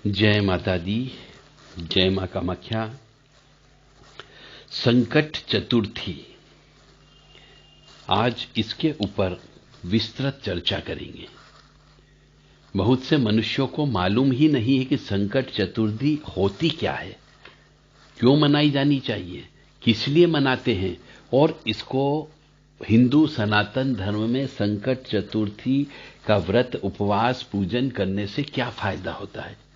जय माता दी, जय मां कामाख्या। संकट चतुर्थी, आज इसके ऊपर विस्तृत चर्चा करेंगे। बहुत से मनुष्यों को मालूम ही नहीं है कि संकट चतुर्थी होती क्या है, क्यों मनाई जानी चाहिए, किस लिए मनाते हैं, और इसको हिंदू सनातन धर्म में संकट चतुर्थी का व्रत, उपवास, पूजन करने से क्या फायदा होता है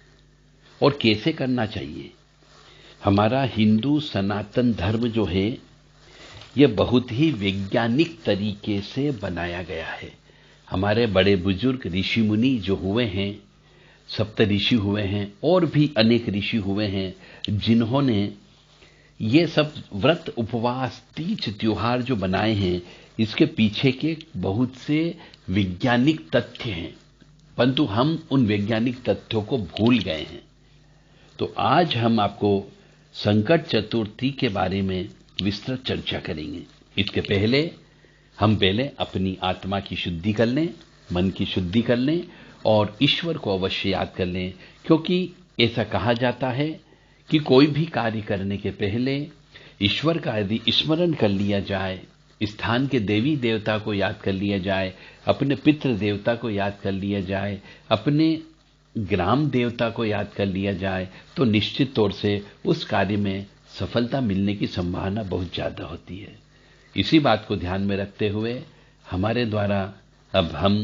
और कैसे करना चाहिए। हमारा हिंदू सनातन धर्म जो है यह बहुत ही वैज्ञानिक तरीके से बनाया गया है। हमारे बड़े बुजुर्ग ऋषि मुनि जो हुए हैं, सप्त ऋषि हुए हैं और भी अनेक ऋषि हुए हैं, जिन्होंने ये सब व्रत, उपवास, तीज, त्योहार जो बनाए हैं, इसके पीछे के बहुत से वैज्ञानिक तथ्य हैं, परंतु हम उन वैज्ञानिक तथ्यों को भूल गए हैं। तो आज हम आपको संकट चतुर्थी के बारे में विस्तृत चर्चा करेंगे। इसके पहले हम अपनी आत्मा की शुद्धि कर लें, मन की शुद्धि कर लें और ईश्वर को अवश्य याद कर लें, क्योंकि ऐसा कहा जाता है कि कोई भी कार्य करने के पहले ईश्वर का यदि स्मरण कर लिया जाए, स्थान के देवी देवता को याद कर लिया जाए, अपने पितृ देवता को याद कर लिया जाए, अपने ग्राम देवता को याद कर लिया जाए, तो निश्चित तौर से उस कार्य में सफलता मिलने की संभावना बहुत ज्यादा होती है। इसी बात को ध्यान में रखते हुए हमारे द्वारा अब हम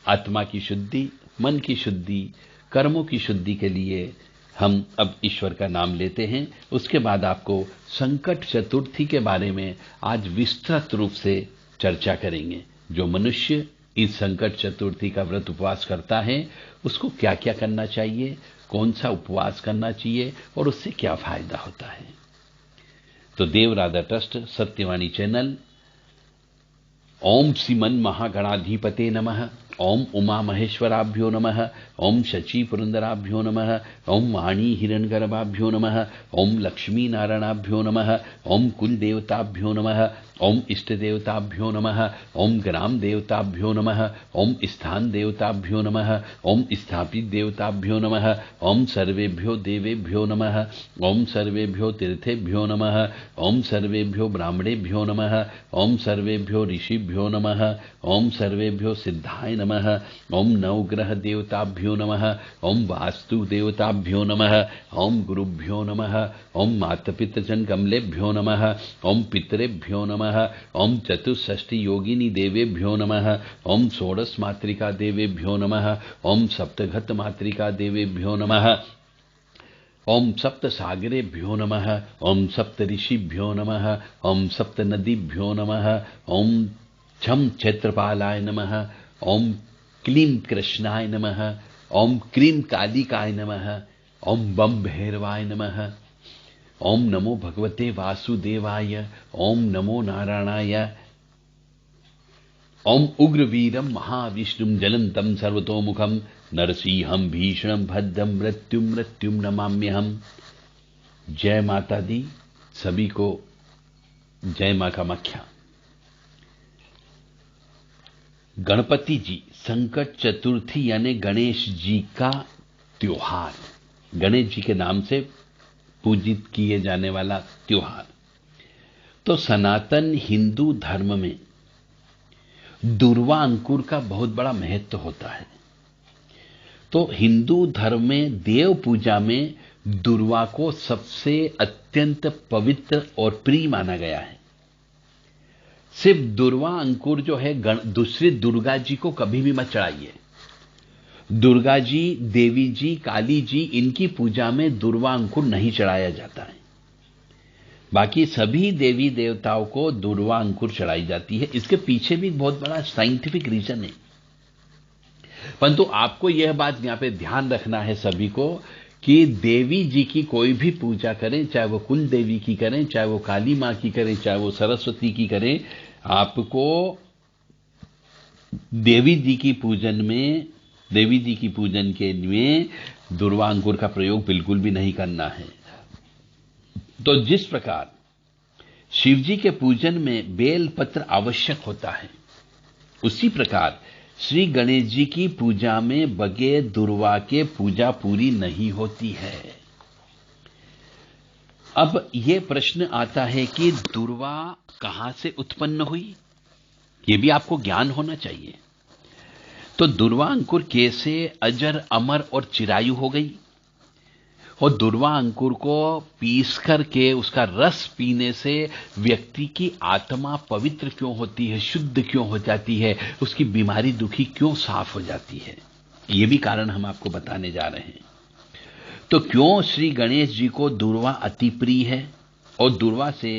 आत्मा की शुद्धि, मन की शुद्धि, कर्मों की शुद्धि के लिए हम अब ईश्वर का नाम लेते हैं। उसके बाद आपको संकट चतुर्थी के बारे में आज विस्तृत रूप से चर्चा करेंगे। जो मनुष्य इस संकट चतुर्थी का व्रत, उपवास करता है, उसको क्या क्या करना चाहिए, कौन सा उपवास करना चाहिए और उससे क्या फायदा होता है। तो देव राधा ट्रस्ट सत्यवाणी चैनल, ओम श्रीमन महागणाधिपते नमः, ओम उमा महेश्वराभ्यो नमः, ओम शची पुरंदराभ्यो नमः, ओम वाणी हिरण्यगर्भाभ्यो नमः, ओम लक्ष्मी नारायणाभ्यो नमः, ओम कुल देवताभ्यो नमः, ओम इष्ट देवताभ्यो नमः, ओम ग्राम देवताभ्यो नमः, ओम स्थान देवताभ्यो नमः, ओम स्थापित देवताभ्यो नमः, ओम सर्वेभ्यो देवेभ्यो नमः, ओम सर्वेभ्यो तीर्थेभ्यो नमः, ओम सर्वेभ्यो ब्राह्मणेभ्यो नमः, ओम सर्वेभ्यो ऋषिभ्यो नमः, ओम सर्वेभ्यो सिद्धाय नमः, ओम नवग्रह देवताभ्यो नमः, ओम वास्तु देवताभ्यो नमः, ओम गुरुभ्यो नमः, ओम मातपितृजन कमलेभ्यो नमः, ओम पितरेभ्यो नमः, ओम चतुष्षष्टि योगिनी देवेभ्यो नमः, ओम षोडश मातृका देवेभ्यो नमः, ओम सप्तघत मातृका देवेभ्यो नमः, ओम सप्त सागरेभ्यो नमः, ओम सप्त ऋषिभ्यो नमः, ओम सप्त नदीभ्यो नमः, ओम छम क्षेत्रपालाय नमः, ओम क्लीं कृष्णाय नमः, ओम क्रीं कालिकाय नमः, ओम बम भैरवाय नमः, ओम नमो भगवते वासुदेवाय, ओम नमो नारायणाय, ओम उग्रवीरम महाविष्णुम जलंतम सर्वतोमुखम नरसिंहम भीषणम भद्रम मृत्युम नमाम्यहम। जय माता दी, सभी को जय मां कामाख्या। गणपति जी, संकट चतुर्थी यानी गणेश जी का त्योहार, गणेश जी के नाम से पूजित किए जाने वाला त्योहार। तो सनातन हिंदू धर्म में दुर्वा अंकुर का बहुत बड़ा महत्व होता है। तो हिंदू धर्म में देव पूजा में दुर्वा को सबसे अत्यंत पवित्र और प्रिय माना गया है। सिर्फ दुर्वा अंकुर जो है, दूसरी दुर्गा जी को कभी भी मत चढ़ाइए। दुर्गा जी, देवी जी, काली जी, इनकी पूजा में दुर्वा अंकुर नहीं चढ़ाया जाता है। बाकी सभी देवी देवताओं को दुर्वा अंकुर चढ़ाई जाती है। इसके पीछे भी बहुत बड़ा साइंटिफिक रीजन है, परंतु आपको यह बात यहां पे ध्यान रखना है सभी को कि देवी जी की कोई भी पूजा करें, चाहे वो कुल देवी की करें, चाहे वो काली मां की करें, चाहे वो सरस्वती की करें, आपको देवी जी की पूजन के लिए दुर्वा अंकुर का प्रयोग बिल्कुल भी नहीं करना है। तो जिस प्रकार शिव जी के पूजन में बेल पत्र आवश्यक होता है, उसी प्रकार श्री गणेश जी की पूजा में बगैर दुर्वा के पूजा पूरी नहीं होती है। अब यह प्रश्न आता है कि दुर्वा कहां से उत्पन्न हुई, यह भी आपको ज्ञान होना चाहिए। तो दुर्वा अंकुर कैसे अजर अमर और चिरायु हो गई, और दुर्वा अंकुर को पीस करके उसका रस पीने से व्यक्ति की आत्मा पवित्र क्यों होती है, शुद्ध क्यों हो जाती है, उसकी बीमारी दुखी क्यों साफ हो जाती है, ये भी कारण हम आपको बताने जा रहे हैं। तो क्यों श्री गणेश जी को दुर्वा अति प्रिय है, और दुर्वा से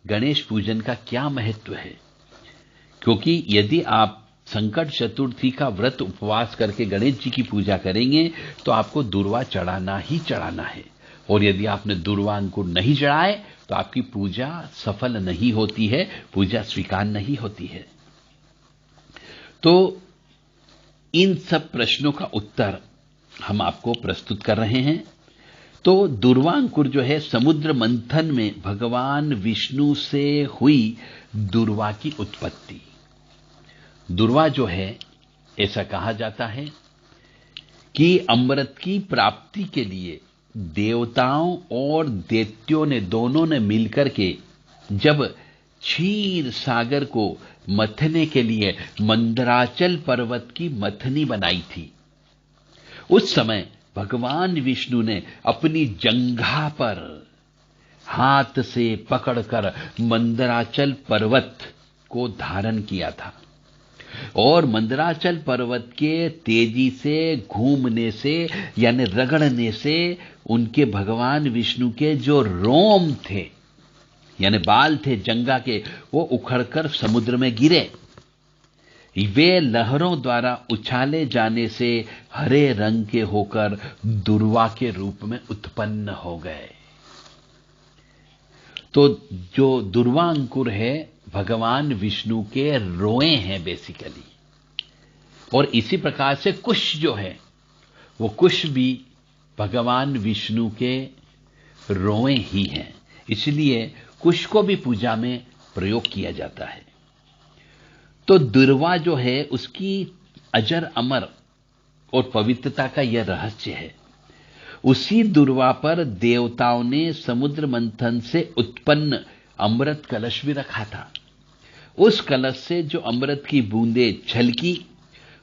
गणेश पूजन का क्या महत्व है। क्योंकि यदि आप संकट चतुर्थी का व्रत उपवास करके गणेश जी की पूजा करेंगे तो आपको दुर्वा चढ़ाना ही चढ़ाना है, और यदि आपने दुर्वा अंकुर नहीं चढ़ाए तो आपकी पूजा सफल नहीं होती है, पूजा स्वीकार नहीं होती है। तो इन सब प्रश्नों का उत्तर हम आपको प्रस्तुत कर रहे हैं। तो दुर्वा अंकुर जो है, समुद्र मंथन में भगवान विष्णु से हुई दुर्वा की उत्पत्ति। दुर्वा जो है, ऐसा कहा जाता है कि अमृत की प्राप्ति के लिए देवताओं और दैत्यों ने दोनों ने मिलकर के जब क्षीर सागर को मथने के लिए मंदराचल पर्वत की मथनी बनाई थी, उस समय भगवान विष्णु ने अपनी जंघा पर हाथ से पकड़कर मंदराचल पर्वत को धारण किया था, और मंदराचल पर्वत के तेजी से घूमने से यानी रगड़ने से उनके भगवान विष्णु के जो रोम थे यानी बाल थे जंघा के, वो उखड़कर समुद्र में गिरे। वे लहरों द्वारा उछाले जाने से हरे रंग के होकर दुर्वा के रूप में उत्पन्न हो गए। तो जो दुर्वा अंकुर है, भगवान विष्णु के रोए हैं बेसिकली, और इसी प्रकार से कुश जो है, वो कुश भी भगवान विष्णु के रोए ही हैं। इसलिए कुश को भी पूजा में प्रयोग किया जाता है। तो दुर्वा जो है, उसकी अजर अमर और पवित्रता का यह रहस्य है। उसी दुर्वा पर देवताओं ने समुद्र मंथन से उत्पन्न अमृत कलश भी रखा था। उस कलश से जो अमृत की बूंदें छलकी,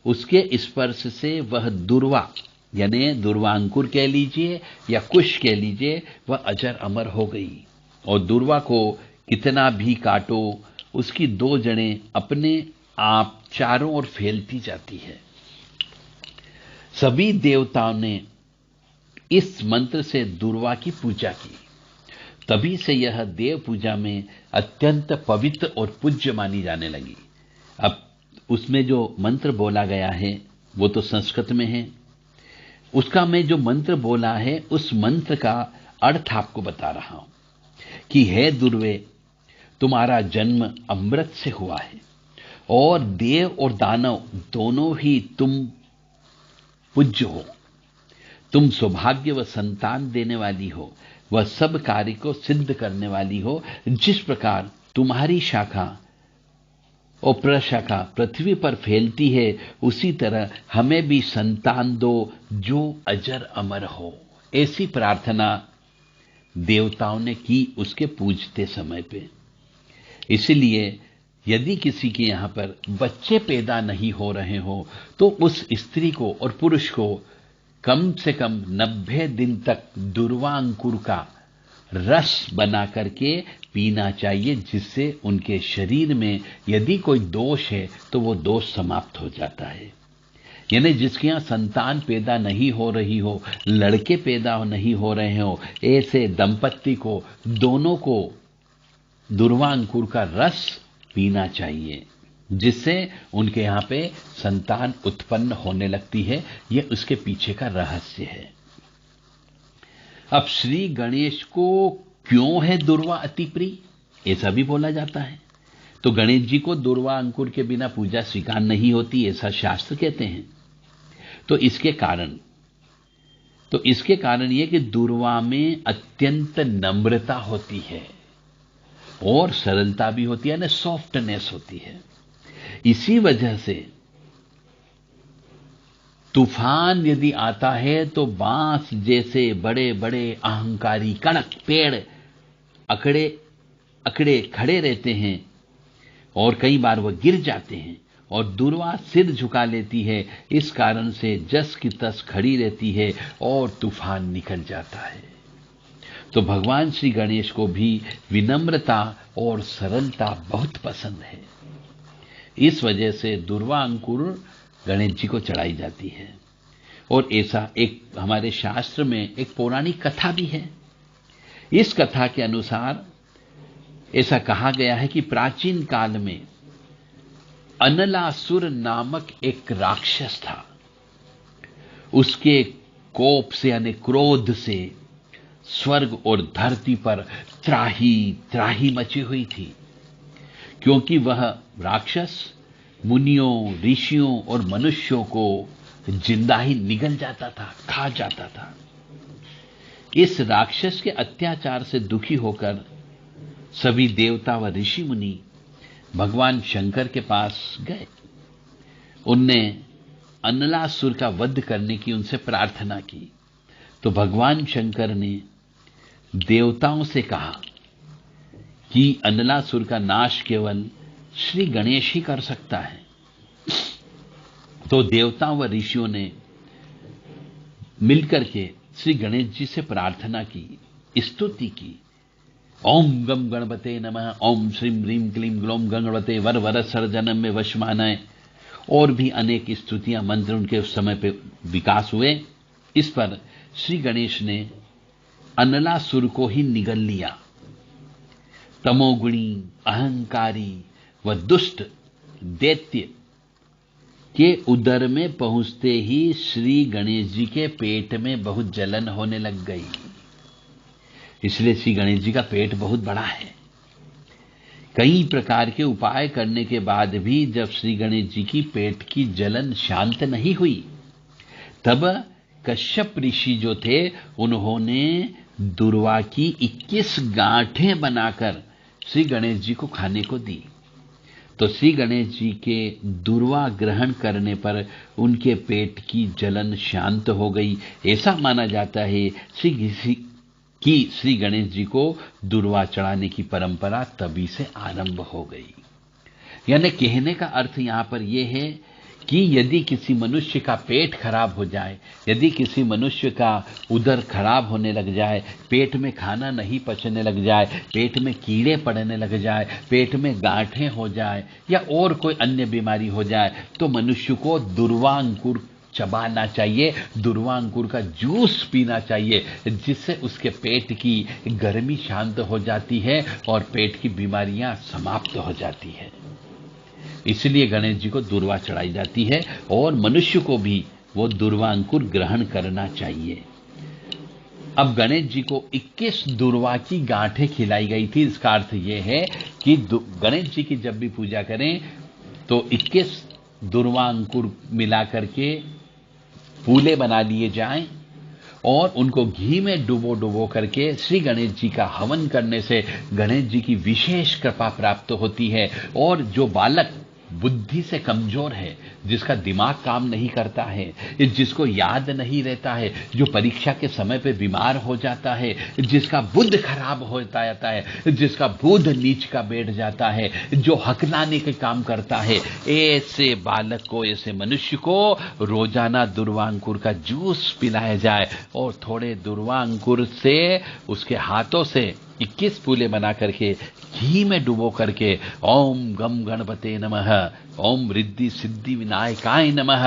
उसके स्पर्श से वह दुर्वा यानी दुर्वांकुर कह लीजिए या कुश कह लीजिए, वह अजर अमर हो गई। और दुर्वा को कितना भी काटो, उसकी दो जड़ें अपने आप चारों ओर फैलती जाती है। सभी देवताओं ने इस मंत्र से दुर्वा की पूजा की, तभी से यह देव पूजा में अत्यंत पवित्र और पूज्य मानी जाने लगी। अब उसमें जो मंत्र बोला गया है वो तो संस्कृत में है, उसका मैं जो मंत्र बोला है उस मंत्र का अर्थ आपको बता रहा हूं कि हे दुर्वे, तुम्हारा जन्म अमृत से हुआ है, और देव और दानव दोनों ही तुम पूज्य हो। तुम सौभाग्य व संतान देने वाली हो, वह सब कार्य को सिद्ध करने वाली हो। जिस प्रकार तुम्हारी शाखा और प्रशाखा पृथ्वी पर फैलती है, उसी तरह हमें भी संतान दो जो अजर अमर हो। ऐसी प्रार्थना देवताओं ने की उसके पूजते समय पे। इसलिए यदि किसी के यहां पर बच्चे पैदा नहीं हो रहे हो तो उस स्त्री को और पुरुष को कम से कम 90 दिन तक दुर्वा अंकुर का रस बना करके पीना चाहिए, जिससे उनके शरीर में यदि कोई दोष है तो वो दोष समाप्त हो जाता है। यानी जिसके यहां संतान पैदा नहीं हो रही हो, लड़के पैदा नहीं हो रहे हो, ऐसे दंपत्ति को दोनों को दुर्वा अंकुर का रस पीना चाहिए, जिससे उनके यहां पे संतान उत्पन्न होने लगती है। यह उसके पीछे का रहस्य है। अब श्री गणेश को क्यों है दुर्वा अति प्रिय, ऐसा भी बोला जाता है। तो गणेश जी को दुर्वा अंकुर के बिना पूजा स्वीकार नहीं होती, ऐसा शास्त्र कहते हैं। तो इसके कारण यह कि दुर्वा में अत्यंत नम्रता होती है और सरलता भी होती है, ना सॉफ्टनेस होती है। इसी वजह से तूफान यदि आता है तो बांस जैसे बड़े बड़े अहंकारी कड़क पेड़ अकड़े अकड़े खड़े रहते हैं और कई बार वह गिर जाते हैं, और दुर्वा सिर झुका लेती है। इस कारण से जस की तस खड़ी रहती है और तूफान निकल जाता है। तो भगवान श्री गणेश को भी विनम्रता और सरलता बहुत पसंद है। इस वजह से दुर्वा अंकुर गणेश जी को चढ़ाई जाती है। और ऐसा एक हमारे शास्त्र में एक पौराणिक कथा भी है। इस कथा के अनुसार ऐसा कहा गया है कि प्राचीन काल में अनलासुर नामक एक राक्षस था। उसके कोप से यानी क्रोध से स्वर्ग और धरती पर त्राही त्राही मची हुई थी, क्योंकि वह राक्षस मुनियों, ऋषियों और मनुष्यों को जिंदा ही निगल जाता था, खा जाता था। इस राक्षस के अत्याचार से दुखी होकर सभी देवता व ऋषि मुनि भगवान शंकर के पास गए। उनने अनलासुर का वध करने की उनसे प्रार्थना की। तो भगवान शंकर ने देवताओं से कहा कि अनलासुर का नाश केवल श्री गणेश ही कर सकता है। तो देवताओं व ऋषियों ने मिलकर के श्री गणेश जी से प्रार्थना की, स्तुति की। ओम गम गणपते नमः, ओम श्रीम ह्रीम क्लीम ग्लौम गणपते वर वर सर्जनम में वशमानय, और भी अनेक स्तुतियां मंत्र उनके उस समय पे विकास हुए। इस पर श्री गणेश ने अनलासुर को ही निगल लिया। तमोगुणी, अहंकारी व दुष्ट दैत्य के उदर में पहुंचते ही श्री गणेश जी के पेट में बहुत जलन होने लग गई। इसलिए श्री गणेश जी का पेट बहुत बड़ा है। कई प्रकार के उपाय करने के बाद भी जब श्री गणेश जी की पेट की जलन शांत नहीं हुई, तब कश्यप ऋषि जो थे उन्होंने दुर्वा की 21 गांठें बनाकर श्री गणेश जी को खाने को दी। तो श्री गणेश जी के दुर्वा ग्रहण करने पर उनके पेट की जलन शांत हो गई। ऐसा माना जाता है कि श्री गणेश जी को दुर्वा चढ़ाने की परंपरा तभी से आरंभ हो गई। यानी कहने का अर्थ यहां पर यह है कि यदि किसी मनुष्य का पेट खराब हो जाए, यदि किसी मनुष्य का उदर खराब होने लग जाए, पेट में खाना नहीं पचने लग जाए, पेट में कीड़े पड़ने लग जाए, पेट में गांठें हो जाए या और कोई अन्य बीमारी हो जाए, तो मनुष्य को दुर्वा अंकुर चबाना चाहिए, दुर्वा अंकुर का जूस पीना चाहिए, जिससे उसके पेट की गर्मी शांत हो जाती है और पेट की बीमारियां समाप्त हो जाती है। इसलिए गणेश जी को दुर्वा चढ़ाई जाती है और मनुष्य को भी वो दुर्वा अंकुर ग्रहण करना चाहिए। अब गणेश जी को 21 दुर्वा की गांठें खिलाई गई थी। इसका अर्थ यह है कि गणेश जी की जब भी पूजा करें तो 21 दुर्वा अंकुर मिलाकर के फूले बना लिए जाएं और उनको घी में डुबो डुबो करके श्री गणेश जी का हवन करने से गणेश जी की विशेष कृपा प्राप्त होती है। और जो बालक बुद्धि से कमजोर है, जिसका दिमाग काम नहीं करता है, जिसको याद नहीं रहता है, जो परीक्षा के समय पे बीमार हो जाता है, जिसका बुद्ध खराब होता जाता है, जिसका बुद्ध नीच का बैठ जाता है, जो हकलाने के काम करता है, ऐसे बालक को, ऐसे मनुष्य को रोजाना दुर्वा अंकुर का जूस पिलाया जाए और थोड़े दुर्वा अंकुर से उसके हाथों से 21 फूले बना करके घी में डुबो करके ओम गम गणपते नमः, ओम रिद्धि सिद्धि विनायकाय नमः,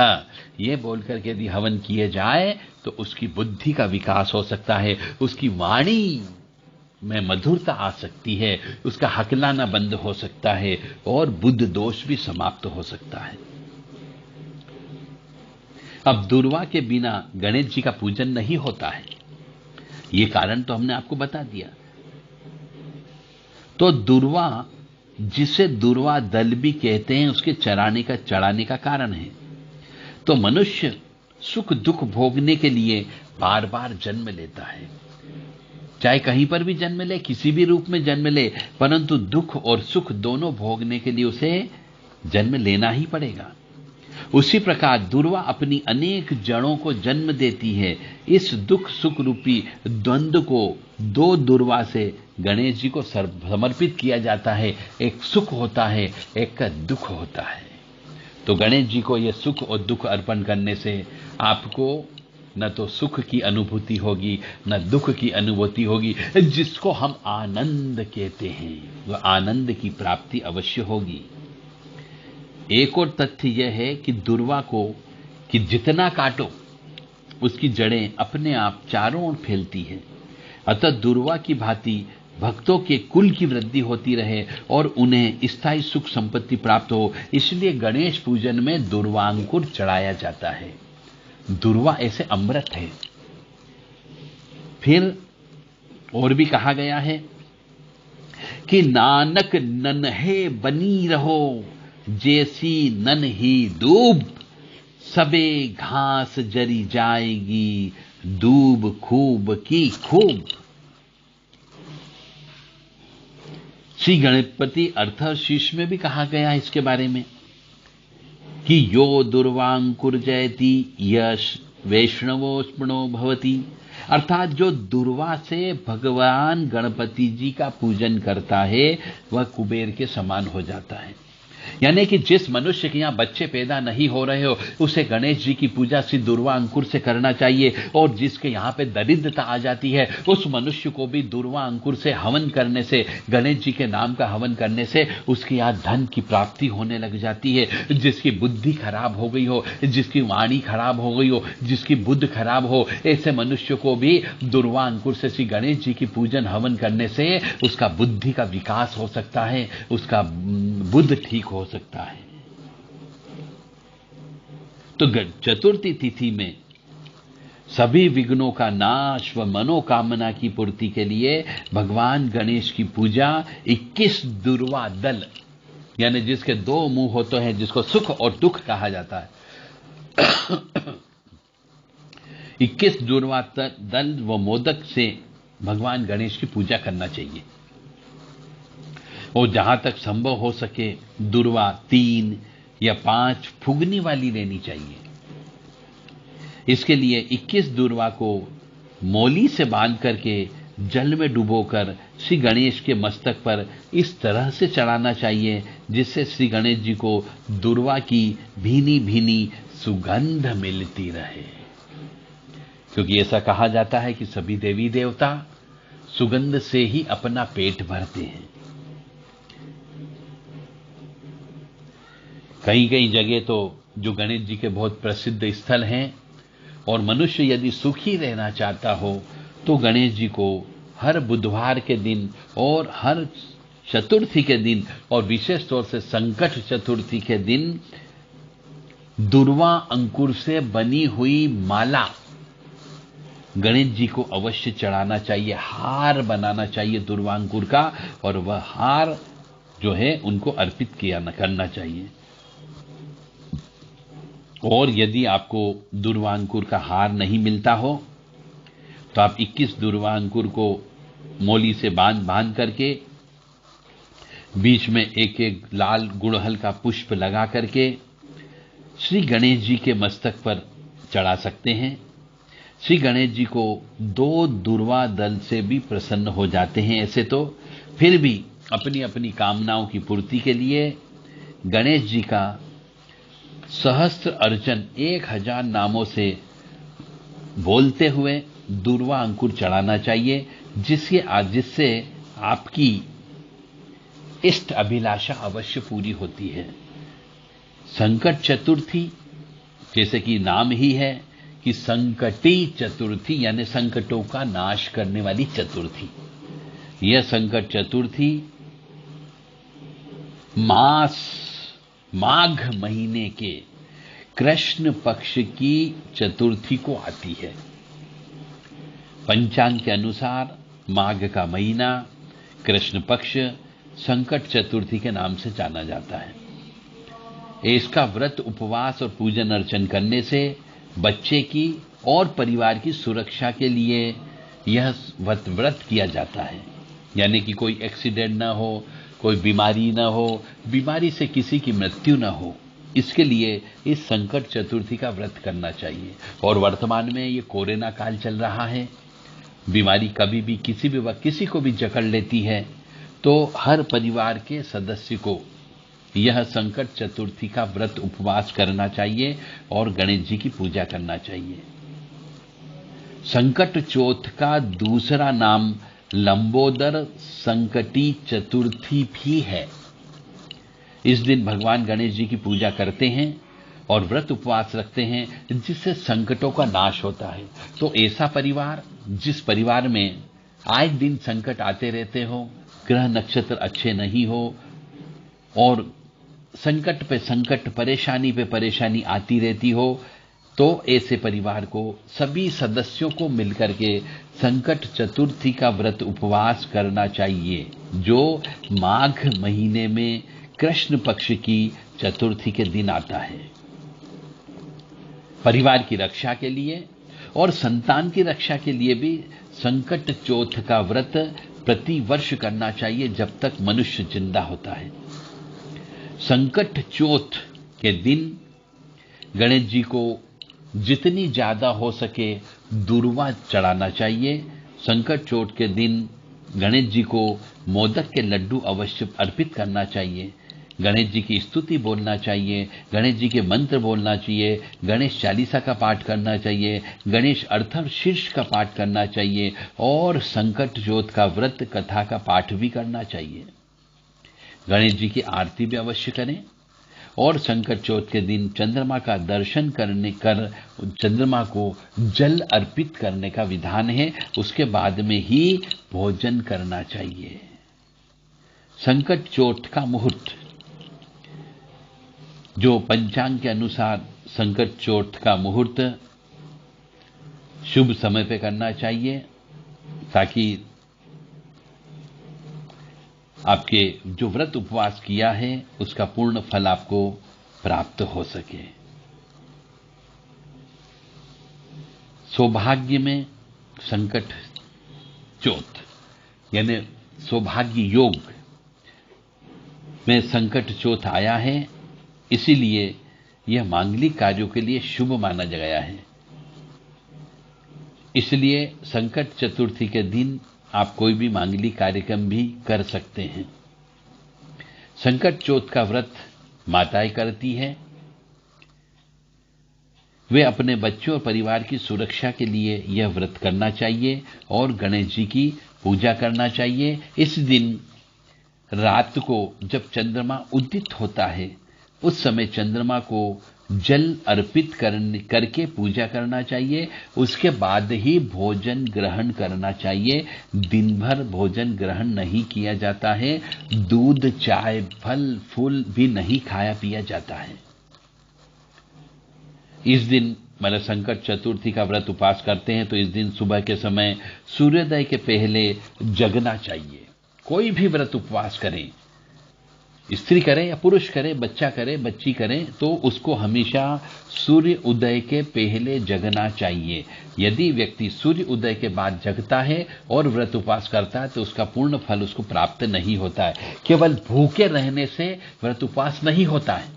ये बोलकर के यदि हवन किए जाए तो उसकी बुद्धि का विकास हो सकता है, उसकी वाणी में मधुरता आ सकती है, उसका हकलाना बंद हो सकता है और बुद्ध दोष भी समाप्त हो सकता है। अब दुर्वा के बिना गणेश जी का पूजन नहीं होता है, ये कारण तो हमने आपको बता दिया। तो दुर्वा, जिसे दुर्वा दल भी कहते हैं, उसके चढ़ाने का कारण है। तो मनुष्य सुख दुख भोगने के लिए बार बार जन्म लेता है, चाहे कहीं पर भी जन्म ले, किसी भी रूप में जन्म ले, परंतु दुख और सुख दोनों भोगने के लिए उसे जन्म लेना ही पड़ेगा। उसी प्रकार दुर्वा अपनी अनेक जड़ों को जन्म देती है। इस दुख सुख रूपी द्वंद्व को दो दुर्वा से गणेश जी को समर्पित किया जाता है। एक सुख होता है, एक का दुख होता है। तो गणेश जी को यह सुख और दुख अर्पण करने से आपको न तो सुख की अनुभूति होगी, न दुख की अनुभूति होगी, जिसको हम आनंद कहते हैं, वह आनंद की प्राप्ति अवश्य होगी। एक और तथ्य यह है कि दुर्वा को कि जितना काटो उसकी जड़ें अपने आप चारों ओर फैलती है। अतः दुर्वा की भांति भक्तों के कुल की वृद्धि होती रहे और उन्हें स्थायी सुख संपत्ति प्राप्त हो, इसलिए गणेश पूजन में दुर्वांकुर चढ़ाया जाता है। दुर्वा ऐसे अमृत है। फिर और भी कहा गया है कि नानक नन्हे बनी रहो, जैसी नन ही दूब, सबे घास जरी जाएगी, दूब खूब की खूब। श्री गणपति अर्थशीर्ष में भी कहा गया है इसके बारे में कि यो दुर्वांकुर जयति यश वैष्णवो स्मृणो भवति, अर्थात जो दुर्वा से भगवान गणपति जी का पूजन करता है वह कुबेर के समान हो जाता है। यानी कि जिस मनुष्य के यहां बच्चे पैदा नहीं हो रहे हो उसे गणेश जी की पूजा श्री दुर्वा अंकुर से करना चाहिए, और जिसके यहां पे दरिद्रता आ जाती है उस मनुष्य को भी दुर्वा अंकुर से हवन करने से, गणेश जी के नाम का हवन करने से उसके यहां धन की प्राप्ति होने लग जाती है। जिसकी बुद्धि खराब हो गई हो, जिसकी वाणी खराब हो गई हो, जिसकी बुद्धि खराब हो, ऐसे मनुष्य को भी दुर्वा अंकुर से श्री गणेश जी की पूजन हवन करने से उसका बुद्धि का विकास हो सकता है, उसका बुद्धि ठीक हो सकता है। तो चतुर्थी तिथि में सभी विघ्नों का नाश व मनोकामना की पूर्ति के लिए भगवान गणेश की पूजा 21 दुर्वा दल, यानी जिसके दो मुंह होते हैं, जिसको सुख और दुख कहा जाता है, 21 दुर्वा दल व मोदक से भगवान गणेश की पूजा करना चाहिए। और जहां तक संभव हो सके दुर्वा 3 या 5 फुगनी वाली लेनी चाहिए। इसके लिए 21 दुर्वा को मौली से बांध करके जल में डुबोकर श्री गणेश के मस्तक पर इस तरह से चढ़ाना चाहिए जिससे श्री गणेश जी को दुर्वा की भीनी भीनी सुगंध मिलती रहे, क्योंकि ऐसा कहा जाता है कि सभी देवी देवता सुगंध से ही अपना पेट भरते हैं। कई कई जगह तो जो गणेश जी के बहुत प्रसिद्ध स्थल हैं, और मनुष्य यदि सुखी रहना चाहता हो तो गणेश जी को हर बुधवार के दिन और हर चतुर्थी के दिन और विशेष तौर से संकट चतुर्थी के दिन दुर्वा अंकुर से बनी हुई माला गणेश जी को अवश्य चढ़ाना चाहिए, हार बनाना चाहिए दुर्वा अंकुर का, और वह हार जो है उनको अर्पित करना चाहिए। और यदि आपको दुर्वांकुर का हार नहीं मिलता हो तो आप 21 दुर्वांकुर को मौली से बांध करके बीच में एक एक लाल गुड़हल का पुष्प लगा करके श्री गणेश जी के मस्तक पर चढ़ा सकते हैं। श्री गणेश जी को 2 दुर्वा दल से भी प्रसन्न हो जाते हैं ऐसे तो, फिर भी अपनी अपनी कामनाओं की पूर्ति के लिए गणेश जी का सहस्त्र अर्चन 1000 नामों से बोलते हुए दुर्वा अंकुर चढ़ाना चाहिए, जिससे आपकी इष्ट अभिलाषा अवश्य पूरी होती है। संकट चतुर्थी जैसे कि नाम ही है कि संकटी चतुर्थी, यानी संकटों का नाश करने वाली चतुर्थी। यह संकट चतुर्थी माघ महीने के कृष्ण पक्ष की चतुर्थी को आती है। पंचांग के अनुसार माघ का महीना कृष्ण पक्ष संकट चतुर्थी के नाम से जाना जाता है। इसका व्रत उपवास और पूजन अर्चन करने से बच्चे की और परिवार की सुरक्षा के लिए यह व्रत किया जाता है, यानी कि कोई एक्सीडेंट ना हो, कोई बीमारी ना हो, बीमारी से किसी की मृत्यु ना हो, इसके लिए इस संकट चतुर्थी का व्रत करना चाहिए। और वर्तमान में ये कोरोना काल चल रहा है, बीमारी कभी भी किसी भी वक्त किसी को भी जकड़ लेती है, तो हर परिवार के सदस्य को यह संकट चतुर्थी का व्रत उपवास करना चाहिए और गणेश जी की पूजा करना चाहिए। संकट चौथ का दूसरा नाम लंबोदर संकटी चतुर्थी भी है। इस दिन भगवान गणेश जी की पूजा करते हैं और व्रत उपवास रखते हैं, जिससे संकटों का नाश होता है। तो ऐसा परिवार जिस परिवार में आए दिन संकट आते रहते हो, ग्रह नक्षत्र अच्छे नहीं हो और संकट पे संकट, परेशानी पे परेशानी आती रहती हो, तो ऐसे परिवार को सभी सदस्यों को मिलकर के संकट चतुर्थी का व्रत उपवास करना चाहिए, जो माघ महीने में कृष्ण पक्ष की चतुर्थी के दिन आता है। परिवार की रक्षा के लिए और संतान की रक्षा के लिए भी संकट चौथ का व्रत प्रति वर्ष करना चाहिए, जब तक मनुष्य जिंदा होता है। संकट चौथ के दिन गणेश जी को जितनी ज्यादा हो सके दूर्वा चढ़ाना चाहिए। संकट चौथ के दिन गणेश जी को मोदक के लड्डू अवश्य अर्पित करना चाहिए। गणेश जी की स्तुति बोलना चाहिए, गणेश जी के मंत्र बोलना चाहिए, गणेश चालीसा का पाठ करना चाहिए, गणेश अर्थव शीर्ष का पाठ करना चाहिए और संकट चौथ का व्रत कथा का पाठ भी करना चाहिए। गणेश जी की आरती भी अवश्य करें और संकट चौथ के दिन चंद्रमा का दर्शन करने कर चंद्रमा को जल अर्पित करने का विधान है। उसके बाद में ही भोजन करना चाहिए। संकट चौथ का मुहूर्त, जो पंचांग के अनुसार संकट चौथ का मुहूर्त शुभ समय पे करना चाहिए, ताकि आपके जो व्रत उपवास किया है उसका पूर्ण फल आपको प्राप्त हो सके। सौभाग्य में संकट चौथ यानी सौभाग्य योग में संकट चौथ आया है, इसीलिए यह मांगलिक कार्यों के लिए शुभ माना गया है। इसलिए संकट चतुर्थी के दिन आप कोई भी मांगलिक कार्यक्रम भी कर सकते हैं। संकट चौथ का व्रत माताएं करती हैं। वे अपने बच्चों और परिवार की सुरक्षा के लिए यह व्रत करना चाहिए और गणेश जी की पूजा करना चाहिए। इस दिन रात को जब चंद्रमा उदित होता है, उस समय चंद्रमा को जल अर्पित करके पूजा करना चाहिए। उसके बाद ही भोजन ग्रहण करना चाहिए। दिन भर भोजन ग्रहण नहीं किया जाता है। दूध, चाय, फल फूल भी नहीं खाया पिया जाता है। इस दिन मतलब संकट चतुर्थी का व्रत उपवास करते हैं तो इस दिन सुबह के समय सूर्योदय के पहले जगना चाहिए। कोई भी व्रत उपवास करें, स्त्री करे या पुरुष करे, बच्चा करे, बच्ची करे, तो उसको हमेशा सूर्य उदय के पहले जगना चाहिए। यदि व्यक्ति सूर्य उदय के बाद जगता है और व्रत उपवास करता है तो उसका पूर्ण फल उसको प्राप्त नहीं होता है। केवल भूखे रहने से व्रत उपवास नहीं होता है।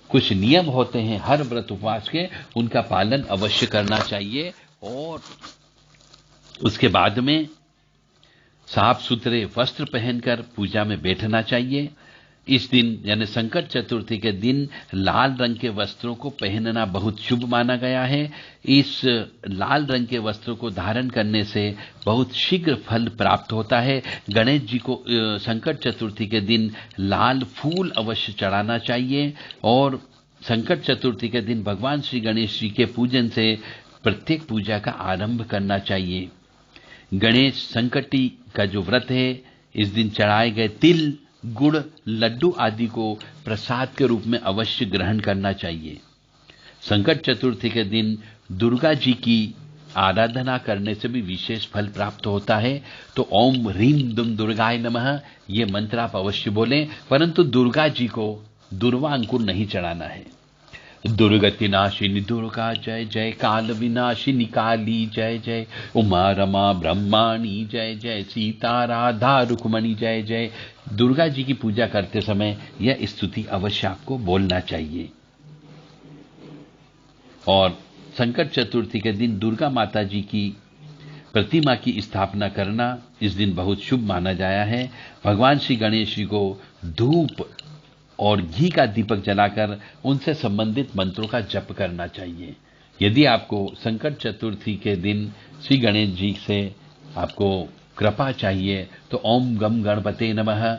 कुछ नियम होते हैं हर व्रत उपवास के, उनका पालन अवश्य करना चाहिए और उसके बाद में साफ सुथरे वस्त्र पहनकर पूजा में बैठना चाहिए। इस दिन यानी संकट चतुर्थी के दिन लाल रंग के वस्त्रों को पहनना बहुत शुभ माना गया है। इस लाल रंग के वस्त्रों को धारण करने से बहुत शीघ्र फल प्राप्त होता है। गणेश जी को संकट चतुर्थी के दिन लाल फूल अवश्य चढ़ाना चाहिए और संकट चतुर्थी के दिन भगवान श्री गणेश जी के पूजन से प्रत्येक पूजा का आरंभ करना चाहिए। गणेश संकटी का जो व्रत है, इस दिन चढ़ाए गए तिल, गुड़, लड्डू आदि को प्रसाद के रूप में अवश्य ग्रहण करना चाहिए। संकट चतुर्थी के दिन दुर्गा जी की आराधना करने से भी विशेष फल प्राप्त होता है। तो ओम ह्रीम दुम दुर्गाय नमः ये मंत्र आप अवश्य बोलें, परंतु दुर्गा जी को दुर्वा अंकुर नहीं चढ़ाना है। दुर्गति नाशिनी दुर्गा जय जय, काल विनाशिनी काली जय जय, उमा रमा ब्रह्माणी जय जय, सीता राधा रुक्मणी जय जय, दुर्गा जी की पूजा करते समय यह स्तुति अवश्य आपको बोलना चाहिए। और संकट चतुर्थी के दिन दुर्गा माता जी की प्रतिमा की स्थापना करना इस दिन बहुत शुभ माना जाया है। भगवान श्री गणेश जी को धूप और घी का दीपक जलाकर उनसे संबंधित मंत्रों का जप करना चाहिए। यदि आपको संकट चतुर्थी के दिन श्री गणेश जी से आपको कृपा चाहिए तो ओम गम गणपते नमः,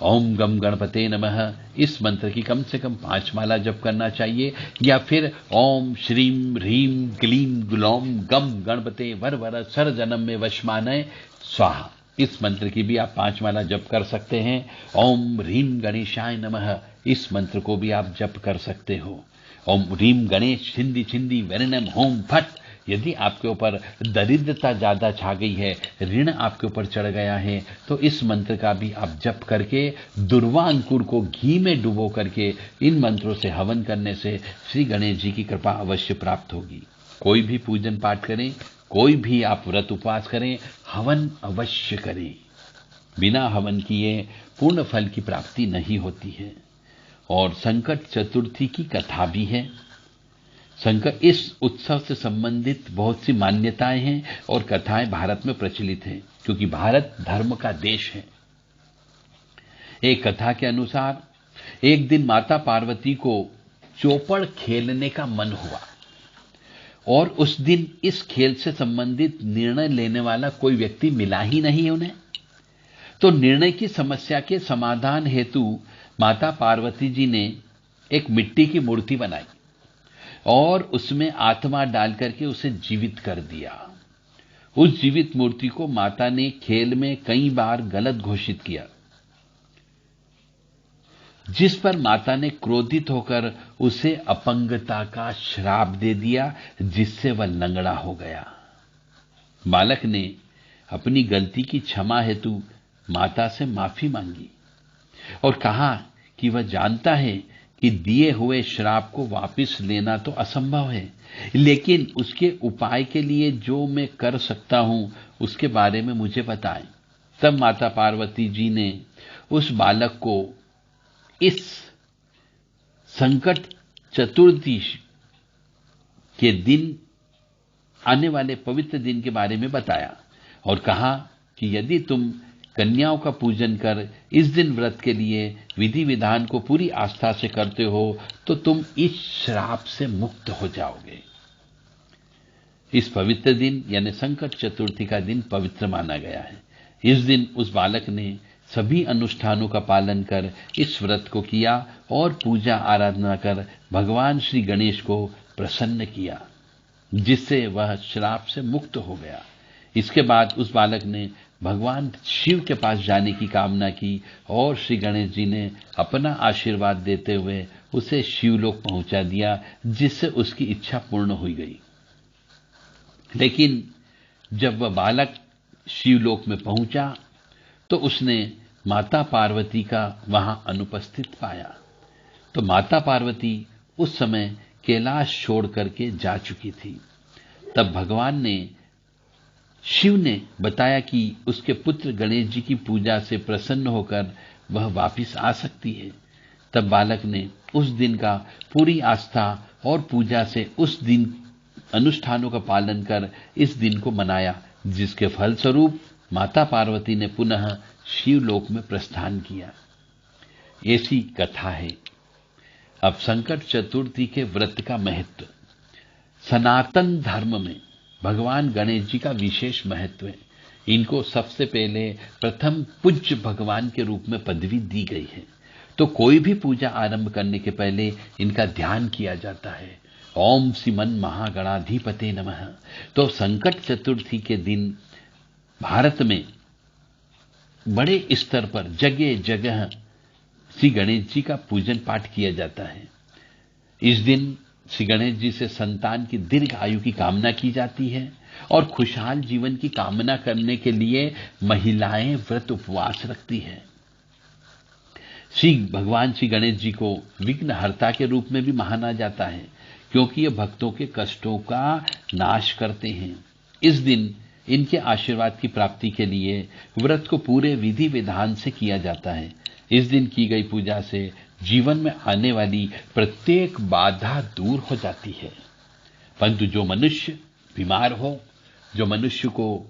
ओम गम गणपते नमः इस मंत्र की कम से कम 5 माला जप करना चाहिए, या फिर ओम श्रीम ह्रीम क्लीम ग्लौम गम गणपते वर वर सर जन्म में वशमानय स्वाहा इस मंत्र की भी आप 5 माला जप कर सकते हैं। ओम ह्रीम गणेशाय नमः इस मंत्र को भी आप जप कर सकते हो। ओम ह्रीम गणेश छिंदी छिंदी वरणम होम फट। यदि आपके ऊपर दरिद्रता ज्यादा छा गई है, ऋण आपके ऊपर चढ़ गया है, तो इस मंत्र का भी आप जप करके दुर्वा अंकुर को घी में डुबो करके इन मंत्रों से हवन करने से श्री गणेश जी की कृपा अवश्य प्राप्त होगी। कोई भी पूजन पाठ करें, कोई भी आप व्रत उपवास करें, हवन अवश्य करें। बिना हवन किए पूर्ण फल की प्राप्ति नहीं होती है। और संकट चतुर्थी की कथा भी है। संकट इस उत्सव से संबंधित बहुत सी मान्यताएं हैं और कथाएं भारत में प्रचलित हैं, क्योंकि भारत धर्म का देश है। एक कथा के अनुसार एक दिन माता पार्वती को चौपड़ खेलने का मन हुआ और उस दिन इस खेल से संबंधित निर्णय लेने वाला कोई व्यक्ति मिला ही नहीं उन्हें। तो निर्णय की समस्या के समाधान हेतु माता पार्वती जी ने एक मिट्टी की मूर्ति बनाई और उसमें आत्मा डाल करके उसे जीवित कर दिया। उस जीवित मूर्ति को माता ने खेल में कई बार गलत घोषित किया, जिस पर माता ने क्रोधित होकर उसे अपंगता का श्राप दे दिया, जिससे वह लंगड़ा हो गया। बालक ने अपनी गलती की क्षमा हेतु माता से माफी मांगी और कहा कि वह जानता है कि दिए हुए श्राप को वापस लेना तो असंभव है, लेकिन उसके उपाय के लिए जो मैं कर सकता हूं उसके बारे में मुझे बताएं। तब माता पार्वती जी ने उस बालक को इस संकट चतुर्थी के दिन आने वाले पवित्र दिन के बारे में बताया और कहा कि यदि तुम कन्याओं का पूजन कर इस दिन व्रत के लिए विधि विधान को पूरी आस्था से करते हो तो तुम इस श्राप से मुक्त हो जाओगे। इस पवित्र दिन यानी संकट चतुर्थी का दिन पवित्र माना गया है। इस दिन उस बालक ने सभी अनुष्ठानों का पालन कर इस व्रत को किया और पूजा आराधना कर भगवान श्री गणेश को प्रसन्न किया, जिससे वह श्राप से मुक्त हो गया। इसके बाद उस बालक ने भगवान शिव के पास जाने की कामना की और श्री गणेश जी ने अपना आशीर्वाद देते हुए उसे शिवलोक पहुंचा दिया, जिससे उसकी इच्छा पूर्ण हुई गई। लेकिन जब वह बालक शिवलोक में पहुंचा तो उसने माता पार्वती का वहां अनुपस्थित पाया। तो माता पार्वती उस समय कैलाश छोड़ करके जा चुकी थी। तब भगवान ने शिव ने बताया कि उसके पुत्र गणेश जी की पूजा से प्रसन्न होकर वह वापस आ सकती है। तब बालक ने उस दिन का पूरी आस्था और पूजा से उस दिन अनुष्ठानों का पालन कर इस दिन को मनाया, जिसके फलस्वरूप माता पार्वती ने पुनः शिवलोक में प्रस्थान किया। ऐसी कथा है। अब संकट चतुर्थी के व्रत का महत्व। सनातन धर्म में भगवान गणेश जी का विशेष महत्व है। इनको सबसे पहले प्रथम पूज्य भगवान के रूप में पदवी दी गई है। तो कोई भी पूजा आरंभ करने के पहले इनका ध्यान किया जाता है। ओम श्रीमन महागणाधिपते नमः। तो संकट चतुर्थी के दिन भारत में बड़े स्तर पर जगह जगह श्री गणेश जी का पूजन पाठ किया जाता है। इस दिन श्री गणेश जी से संतान की दीर्घ आयु की कामना की जाती है और खुशहाल जीवन की कामना करने के लिए महिलाएं व्रत उपवास रखती हैं। भगवान श्री गणेश जी को विघ्नहर्ता के रूप में भी माना जाता है, क्योंकि ये भक्तों के कष्टों का नाश करते हैं। इस दिन इनके आशीर्वाद की प्राप्ति के लिए व्रत को पूरे विधि विधान से किया जाता है। इस दिन की गई पूजा से जीवन में आने वाली प्रत्येक बाधा दूर हो जाती है। परंतु जो मनुष्य बीमार हो, जो मनुष्य को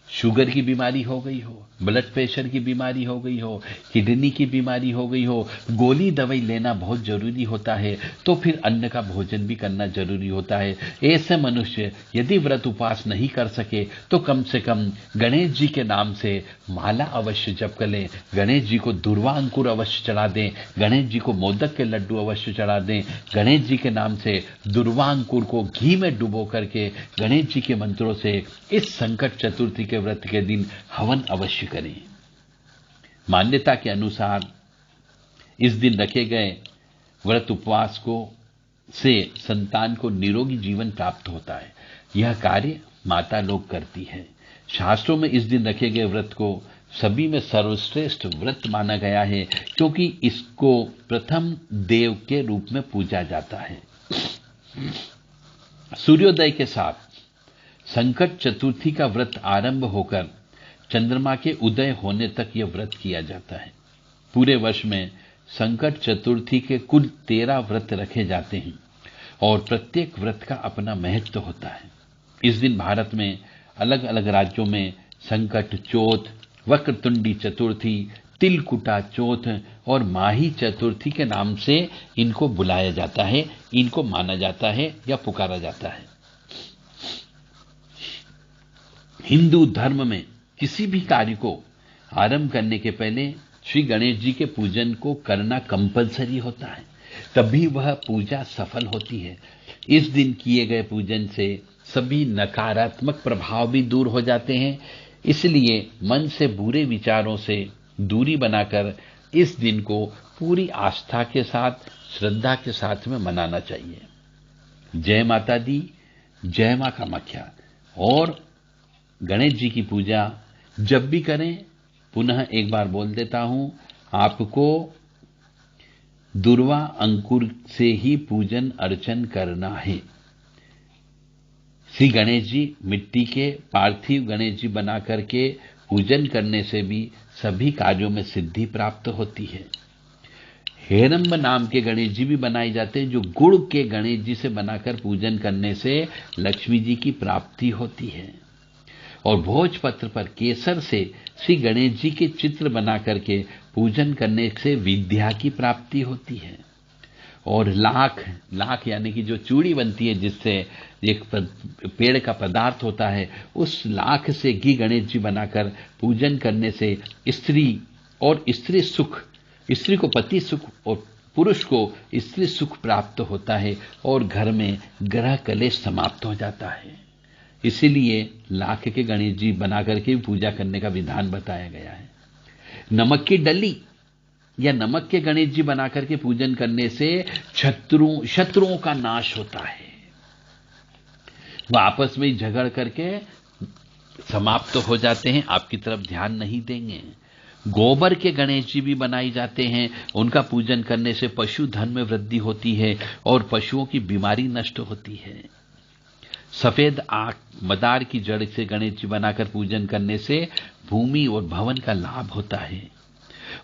शुगर की बीमारी हो गई हो, ब्लड प्रेशर की बीमारी हो गई हो, किडनी की बीमारी हो गई हो, गोली दवाई लेना बहुत जरूरी होता है, तो फिर अन्न का भोजन भी करना जरूरी होता है। ऐसे मनुष्य यदि व्रत उपवास नहीं कर सके तो कम से कम गणेश जी के नाम से माला अवश्य जप कर लें, गणेश जी को दुर्वा अंकुर अवश्य चढ़ा दें, गणेश जी को मोदक के लड्डू अवश्य चढ़ा दें, गणेश जी के नाम से दुर्वा अंकुर को घी में डुबो करके गणेश जी के मंत्रों से इस संकट चतुर्थी के व्रत के दिन हवन अवश्य करें। मान्यता के अनुसार इस दिन रखे गए व्रत उपवास को से संतान को निरोगी जीवन प्राप्त होता है। यह कार्य माता लोग करती है। शास्त्रों में इस दिन रखे गए व्रत को सभी में सर्वश्रेष्ठ व्रत माना गया है, क्योंकि इसको प्रथम देव के रूप में पूजा जाता है। सूर्योदय के साथ संकट चतुर्थी का व्रत आरंभ होकर चंद्रमा के उदय होने तक यह व्रत किया जाता है। पूरे वर्ष में संकट चतुर्थी के कुल 13 व्रत रखे जाते हैं और प्रत्येक व्रत का अपना महत्व होता है। इस दिन भारत में अलग अलग राज्यों में संकट चौथ, वक्रतुंडी चतुर्थी, तिलकुटा चौथ और माही चतुर्थी के नाम से इनको बुलाया जाता है, इनको माना जाता है या पुकारा जाता है। हिंदू धर्म में किसी भी कार्य को आरंभ करने के पहले श्री गणेश जी के पूजन को करना कंपलसरी होता है, तभी वह पूजा सफल होती है। इस दिन किए गए पूजन से सभी नकारात्मक प्रभाव भी दूर हो जाते हैं, इसलिए मन से बुरे विचारों से दूरी बनाकर इस दिन को पूरी आस्था के साथ, श्रद्धा के साथ में मनाना चाहिए। जय माता दी, जय मां कामाख्या। और गणेश जी की पूजा जब भी करें, पुनः एक बार बोल देता हूं, आपको दुर्वा अंकुर से ही पूजन अर्चन करना है। श्री गणेश जी मिट्टी के पार्थिव गणेश जी बना करके पूजन करने से भी सभी कार्यों में सिद्धि प्राप्त होती है। हेरंब नाम के गणेश जी भी बनाए जाते हैं, जो गुड़ के गणेश जी से बनाकर पूजन करने से लक्ष्मी जी की प्राप्ति होती है। और भोजपत्र पर केसर से श्री गणेश जी के चित्र बना करके पूजन करने से विद्या की प्राप्ति होती है। और लाख यानी कि जो चूड़ी बनती है, जिससे एक पेड़ का पदार्थ होता है, उस लाख से घी गणेश जी बनाकर पूजन करने से स्त्री को पति सुख और पुरुष को स्त्री सुख प्राप्त होता है और घर में ग्रह कलेश समाप्त हो जाता है। इसीलिए लाख के गणेश जी बनाकर के पूजा करने का विधान बताया गया है। नमक की डली या नमक के गणेश जी बनाकर के पूजन करने से शत्रुओं का नाश होता है, वह आपस में झगड़ करके समाप्त हो जाते हैं, आपकी तरफ ध्यान नहीं देंगे। गोबर के गणेश जी भी बनाए जाते हैं, उनका पूजन करने से पशु धन में वृद्धि होती है और पशुओं की बीमारी नष्ट होती है। सफेद आंख मदार की जड़ से गणेश जी बनाकर पूजन करने से भूमि और भवन का लाभ होता है।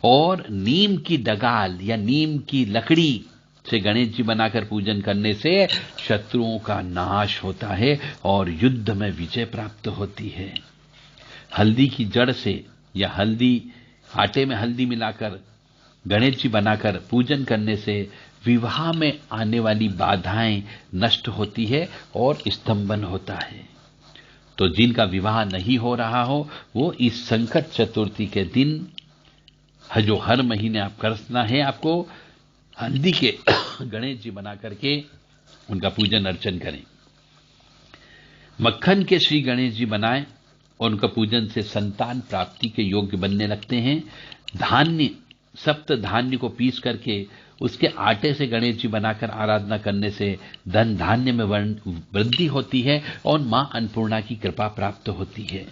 और नीम की डगाल या नीम की लकड़ी से गणेश जी बनाकर पूजन करने से शत्रुओं का नाश होता है और युद्ध में विजय प्राप्त होती है। हल्दी की जड़ से या आटे में हल्दी मिलाकर गणेश जी बनाकर पूजन करने से विवाह में आने वाली बाधाएं नष्ट होती है और स्तंभन होता है। तो जिनका विवाह नहीं हो रहा हो, वो इस संकट चतुर्थी के दिन, जो हर महीने आप करना है, आपको हल्दी के गणेश जी बना करके उनका पूजन अर्चन करें। मक्खन के श्री गणेश जी बनाएं और उनका पूजन से संतान प्राप्ति के योग्य बनने लगते हैं। सप्त धान्य को पीस करके उसके आटे से गणेश जी बनाकर आराधना करने से धन धान्य में वृद्धि होती है और मां अन्नपूर्णा की कृपा प्राप्त होती है।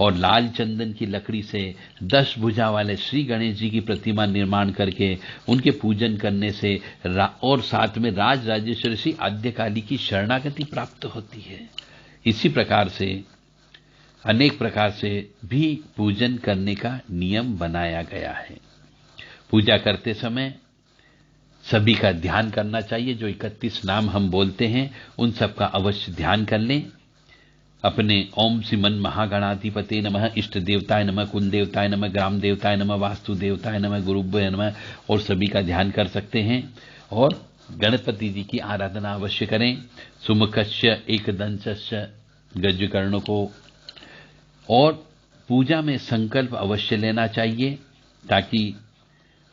और लाल चंदन की लकड़ी से 10 भुजा वाले श्री गणेश जी की प्रतिमा निर्माण करके उनके पूजन करने से और साथ में राज राजेश्वरी श्री आद्यकाली की शरणागति प्राप्त होती है। इसी प्रकार से अनेक प्रकार से भी पूजन करने का नियम बनाया गया है। पूजा करते समय सभी का ध्यान करना चाहिए। जो 31 नाम हम बोलते हैं उन सब का अवश्य ध्यान कर लें। अपने ओम श्रीमन महागणाधिपते नमः, इष्ट देवताय नमः, कुल देवताय नमः, ग्राम देवताय नमः, वास्तु देवताय नमः, गुरुभ्यो नमः और सभी का ध्यान कर सकते हैं। और गणपति जी की आराधना अवश्य करें। सुमुखस्य एकदंशस्य गजकर्ण को। और पूजा में संकल्प अवश्य लेना चाहिए, ताकि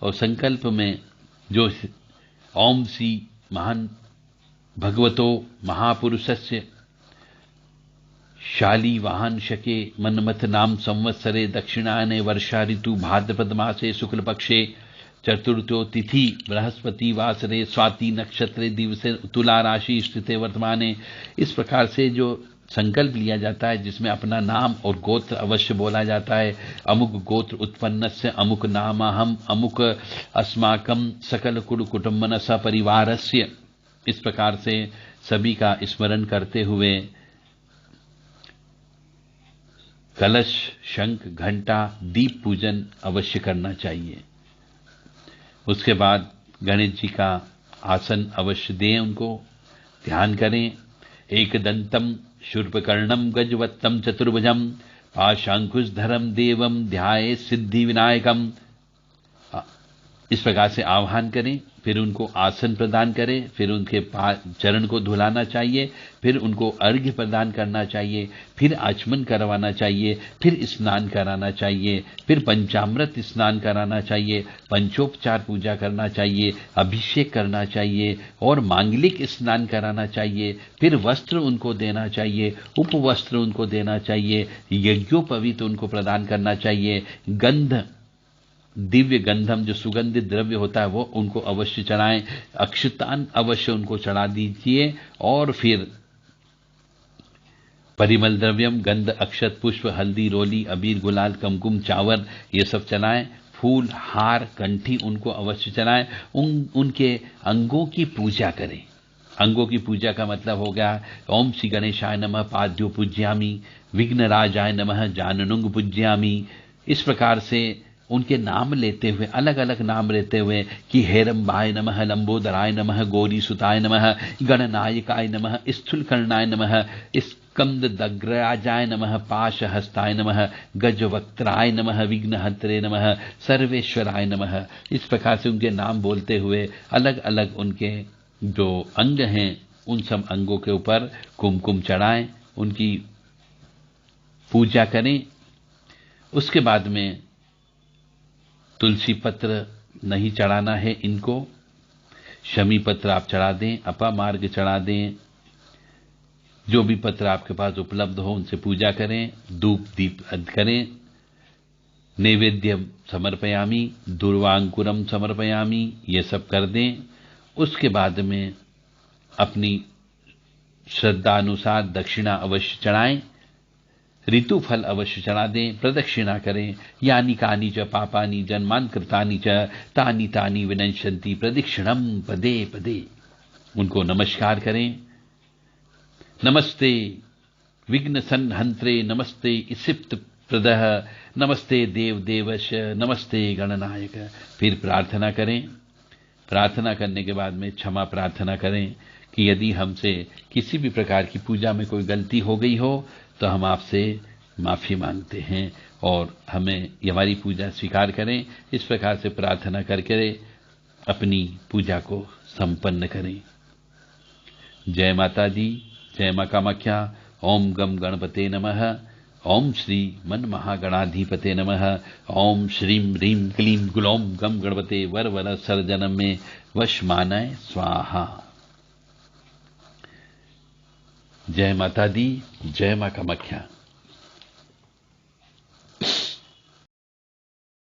और संकल्प में जो ओम श्री महान भगवतो महापुरुषस्य शाली वाहन शके मनमथ नाम संवत्सरे दक्षिणायने वर्षा ऋतु भाद्रपद मासे शुक्ल पक्षे चतुर्थो तिथि बृहस्पति वासरे स्वाति नक्षत्रे दिवसे तुला राशि स्थिते वर्तमाने। इस प्रकार से जो संकल्प लिया जाता है, जिसमें अपना नाम और गोत्र अवश्य बोला जाता है। अमुक गोत्र उत्पन्नस्य अमुक नामहम अमुक अस्माकं सकल कुल कुटुंबन सपरिवारस्य। इस प्रकार से सभी का स्मरण करते हुए कलश, शंख, घंटा, दीप पूजन अवश्य करना चाहिए। उसके बाद गणेश जी का आसन अवश्य दें, उनको ध्यान करें। एकदंतम शूर्पकर्णम गजवत्तम चतुर्भुजम पाशांकुशधरम देवम ध्याये सिद्धि विनायकम। इस प्रकार से आह्वान करें, फिर उनको आसन प्रदान करें, फिर उनके चरण को धुलाना चाहिए, फिर उनको अर्घ्य प्रदान करना चाहिए, फिर आचमन करवाना चाहिए, फिर स्नान कराना चाहिए, फिर पंचामृत स्नान कराना चाहिए, पंचोपचार पूजा करना चाहिए, अभिषेक करना चाहिए और मांगलिक स्नान कराना चाहिए। फिर वस्त्र उनको देना चाहिए, उपवस्त्र उनको देना चाहिए, यज्ञोपवीत उनको प्रदान करना चाहिए। गंध, दिव्य गंधम जो सुगंधित द्रव्य होता है वो उनको अवश्य चढ़ाएं। अक्षतान अवश्य उनको चढ़ा दीजिए। और फिर परिमल द्रव्यम, गंध, अक्षत, पुष्प, हल्दी, रोली, अबीर, गुलाल, कुमकुम, चावल ये सब चलाएं। फूल, हार, कंठी उनको अवश्य चलाएं। उनके अंगों की पूजा करें। अंगों की पूजा का मतलब हो गया ओम श्री गणेशाय नमः पाद्यो पूज्यामि, विघ्नराजाय नमः जाननुंग पूज्यामि। इस प्रकार से उनके नाम लेते हुए, अलग अलग नाम लेते हुए कि हेरंबाय नमः, लंबोदराय नमः, गौरी सुताय नमः, गणनायकाय नमः, स्थूलकर्णाय नमः, स्कंददग्रराजाय नमः, पाशहस्ताय नमः, गजवक्त्राय नमः, विघ्नहत्रे नमः, सर्वेश्वराय नमः। इस प्रकार से उनके नाम बोलते हुए अलग अलग उनके जो अंग हैं उन सब अंगों के ऊपर कुमकुम चढ़ाएं, उनकी पूजा करें। उसके बाद में तुलसी पत्र नहीं चढ़ाना है इनको, शमी पत्र आप चढ़ा दें, अपामार्ग चढ़ा दें। जो भी पत्र आपके पास उपलब्ध हो उनसे पूजा करें, धूप दीप करें। नैवेद्यम समर्पयामी, दुर्वांकुरम समर्पयामी, ये सब कर दें। उसके बाद में अपनी श्रद्धा अनुसार दक्षिणा अवश्य चढ़ाएं, ऋतु फल अवश्य चढ़ा दें, प्रदक्षिणा करें। यानी कानी च पापानी जन्मांतकृतानि च तानि तानि विनश्यन्ति प्रदक्षिणम पदे पदे। उनको नमस्कार करें। नमस्ते विघ्न संहंत्रे, नमस्ते इसिप्त प्रदः, नमस्ते देव देवश, नमस्ते गणनायक। फिर प्रार्थना करें। प्रार्थना करने के बाद में क्षमा प्रार्थना करें कि यदि हमसे किसी भी प्रकार की पूजा में कोई गलती हो गई हो तो हम आपसे माफी मांगते हैं और हमें हमारी पूजा स्वीकार करें। इस प्रकार से प्रार्थना करके अपनी पूजा को संपन्न करें। जय माता दी, जय मां कामाख्या। ओम गम गणपते नमः। ओम श्री मन महागणाधिपते नमः। ओम श्रीम ह्रीम क्लीम ग्लौम गम गणपते वर वर सर्जनम में वशमानय स्वाहा। जय माता दी, जय मां कामाख्या।